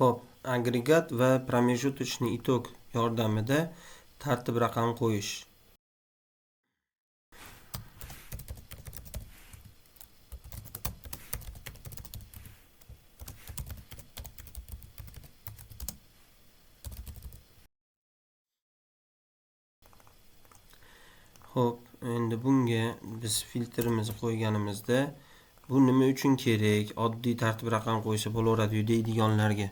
Xo'p, agregat va pромежуточный итог yordamida tartib raqam qo'yish. Xo'p, endi bunga biz filtrimizni qo'yganimizda bu nima uchun kerak? Oddiy tartib raqam qo'ysa bo'laveradi deydiganlarga.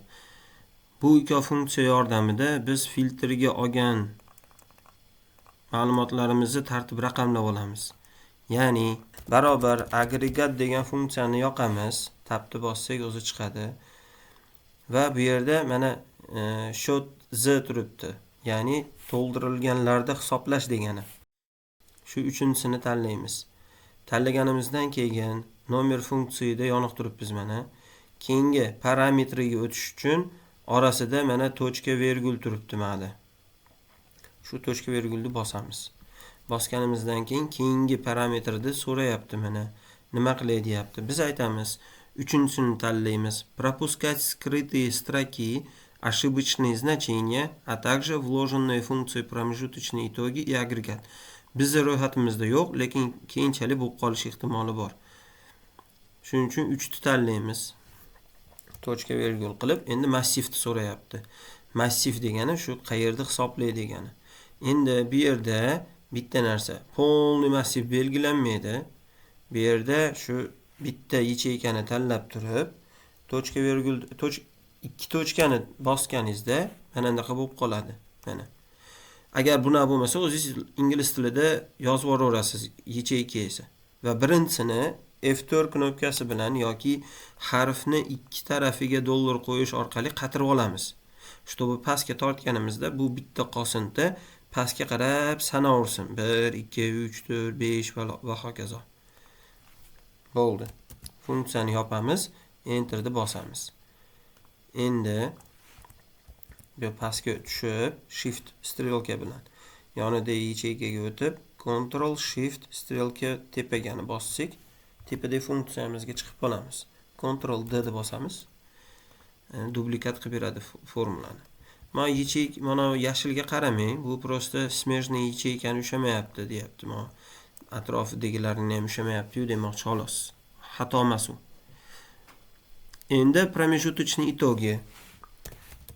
Bu ikki funksiya yordamida biz filtrga olgan ma'lumotlarimizni tartib raqamlab olamiz. Ya'ni barobar agregat degan funksiyani yoqamiz, tabni bossak o'zi chiqadi. Va bu yerda mana shot z turibdi. Ya'ni to'ldirilganlarda hisoblash degani. Shu uchinchisini tanlaymiz. Tanlaganimizdan keyin nomer funksiyada yoniq turibmiz mana. Keyingi parametriga o'tish uchun orasida mana точка virgul turibdi mana. Shu точка virgulni bosamiz. Bosganimizdan keyin keyingi parametrni so'rayapti mana. Nima qilay deyapti? Biz aytamiz, uchinchisini tanlaymiz. Пропускать скрытые строки, ошибочные значения, а также вложенные функции промежуточные итоги и агрегат. Bizning ro'yxatimizda yo'q, lekin keyinchalik bo'lib qolish ehtimoli bor. Shuning uchun 3 ni tanlaymiz. Точка virgul qilib, endi massivni so'rayapti. Massiv degani shu qayerda hisoblay degani. Endi bu yerda bitta narsa, полный massiv belgilanmaydi. Bu yerda shu bitta yacheykani tanlab turib, точка virgul ikki точкani bosganingizda mana bunaqa bo'lib qoladi. Mana. Agar buna bo'lmasa, o'zingiz ingliz tilida yozib yuborasiz yecheyka esa. Va birinchisini F4 knopkasi bilan yoki harfni ikki tarafiga dollar qo'yish orqali qatirib olamiz. Чтобы pastga tortganimizda bu bitta qosinda pastga qarab sanaversin. 1 2 3 4 5 va hokazo. Bo'ldi. Funksiyani yopamiz, enterni bosamiz. Endi bu pastga tushib, shift strelka bilan yonida yecheykaga o'tib, control shift strelka tepagani bossak, tepada funksiyamizga chiqib qolamiz. Control D deb bosamiz. Duplikat qilib beradi formulani. Mana yashilga qaramang, bu prosta smejniy yacheykani ushamayapti deyapti. Mana atrofidagilarni ham ushamayapti-yu demoqchi xolos. Xato emas u. Endi промежуточный итоги.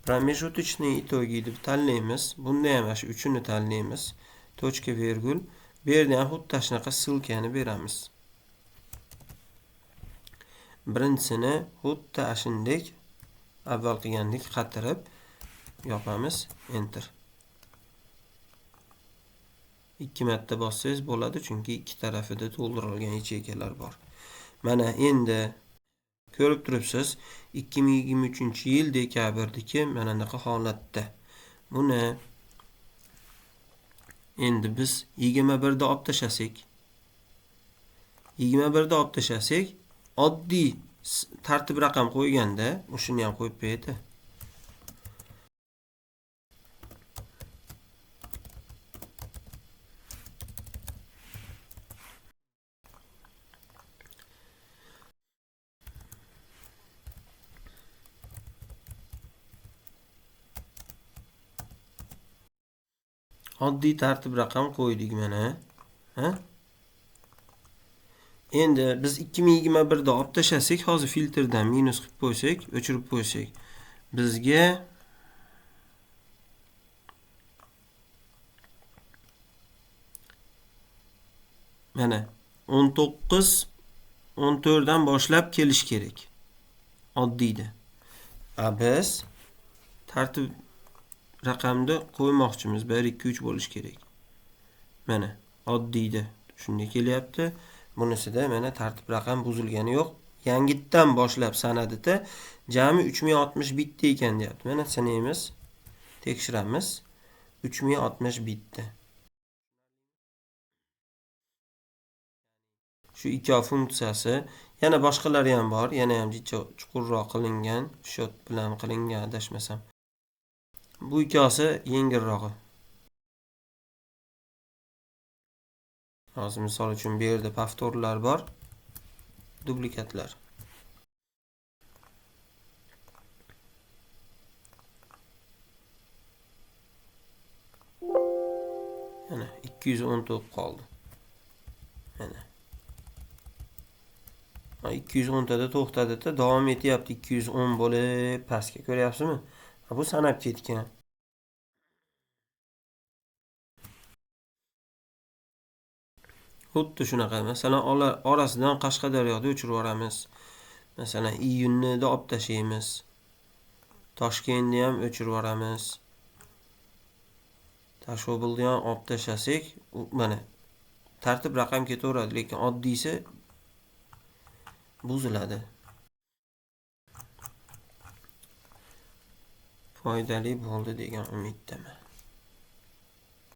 Промежуточный итоги deb tanlaymiz. Bunda ham shu uchini tanlaymiz. Точка virgul. Bu yerda ham xuddi shunaqa ссылкani beramiz. Birinchisini xuddi shunday avval qilgandek qatirib yopamiz, enter. 2 marta bossangiz bo'ladi, chunki ikki tarafida to'ldirilgan yecheykalar bor. Mana endi ko'rib turibsiz, 2023-yil dekabrdagi mana bunaqa holatda. Buni endi biz 21 da olib tashlasak, 21 da olib tashlasak, oddiy tartib raqam qo'yganda, o'shini ham qo'yib berdi. Oddiy tartib raqam qo'ydik mana. Ha? Endi biz 2021 da olib tashlasak, hozir filtrdan minus qilib qo'ysak, o'chirib qo'ysak, bizga mana 19 14 dan boshlab kelish kerak. Oddiyda. Biz tartib raqamni qo'ymoqchimiz. 1 2 3 bo'lish kerak. Mana oddiyda shunday kelyapti. Bunisida mana tartib raqam buzilgani yo'q. Yangitdan boshlab sanadida jami 3060 bitda ekan deyapti. Mana sanaymiz, tekshiramiz. 3060 bitda. Shu ikki funksiyasi, yana boshqalari ham bor. Yana ham chuqurroq qilingan, shot bilan qilingan adashmasam. Bu ikkosi yengilrog'i. Hozir misol uchun bu yerda повторlar bor, duplikatlar. Mana 210 qoldi. Mana 210 tada to'xtadi-da, davom etyapti. 210 bo'lib pastga ko'ryapsizmi? Bu sanab ketgan. Xuddi shunaqa. Masalan, orasidan Qashqadaryoda o'chirib yuboramiz. Masalan, iyunni olib tashlaymiz. Toshkentni ham o'chirib yuboramiz. Tashobulni ham olib tashlasak, mana tartib raqam ketaveradi, lekin oddiysi buziladi. Foydali bo'ldi degan umiddaman.